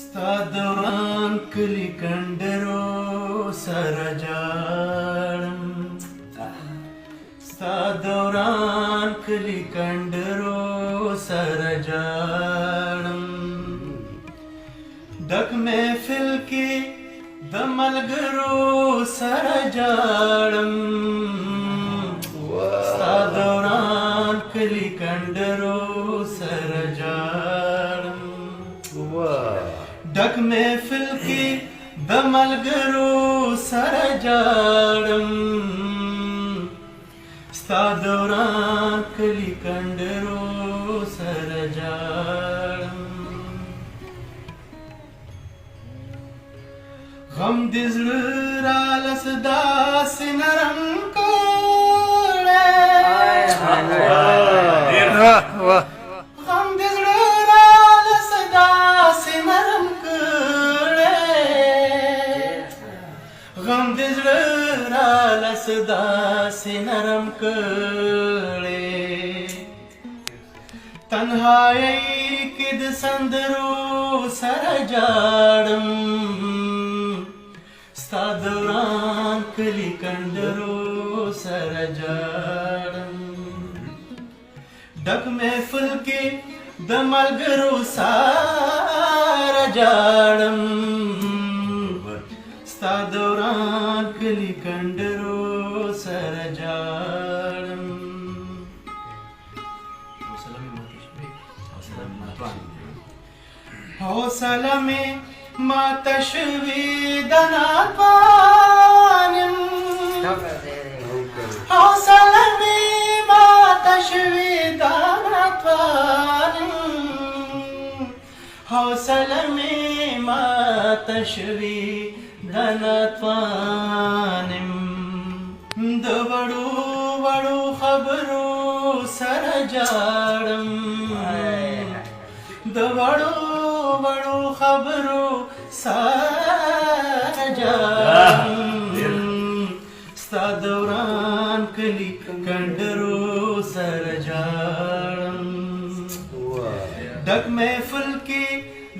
ستا دوران کلی کندرو سره جاړم ستا دوران کلی کندرو سره جاړم ډک محفل کې د ملګرو سره جاړم ستا دوران کلی کندرو سره جاړم ډک محفل کې د ملګرو سره جاړم ستا دوران کلی کندرو سره جاړم غم دې زړه راله داسې نرم داسې نرم کړې تنهایی کې د سندرو سره جاړم ستا دوران کلی کندرو سره جاړم ډک محفل کې د ملګرو سره جاړم ستا دوران کلی کندرو سره جاړم حوصله مې ماته شوې د ناتوانم حوصله مې ماته شوې د ناتوانم حوصله مې ماته شوې د ناتوانم د وړو وړو خبرو سره جاړم د وړو وړو خبرو سره جاړم ستا دوران کلی کندرو سره جاړم ډک محفل کې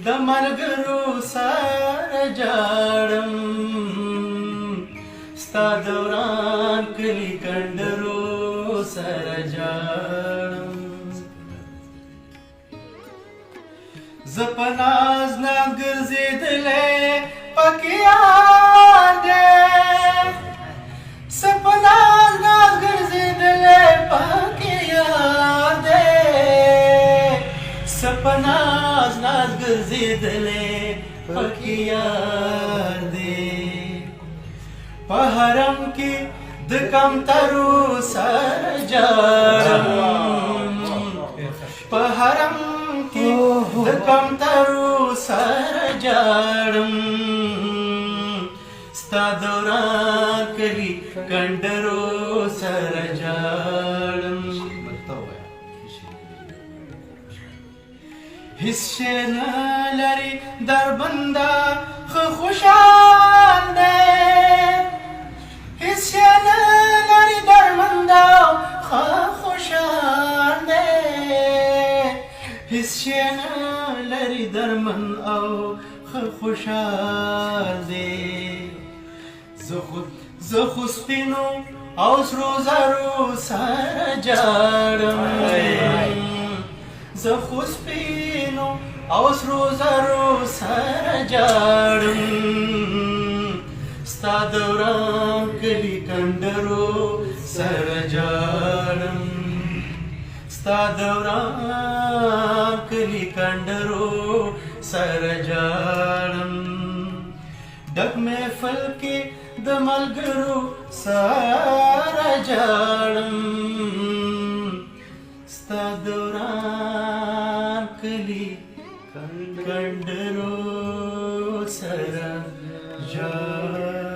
د ملګرو سره جاړم ستا دوران کلی کندرو سره جاړم زه په ناز ناز ګرځېدلی پکې یار دی زه په ناز ناز ګرځېدلی پکې یار دی زه په ناز ناز ګرځېدلی پکې یار دی په حرم کې د کمترو سره جاړم په حرم کې د کمترو سره جاړم ستا دوران کلی کندرو سره جاړم هیڅ شی نه لري دربنده ښه خوشحال دی هیڅ شی نه لري درمنده ښه خوشحال دی هیڅ شی نه لري درمن او ښه خوشحال دی زه خو سپینو او سرو زرو سره جاړم زه خو سپینو او سرو زرو سره جاړم ستا دوران کلی کندرو سره جاړم ستا دوران کلی کندرو سره جاړم ډک محفل کې د ملګرو سره جاړم ستا دوران کلی کندرو سره جاړم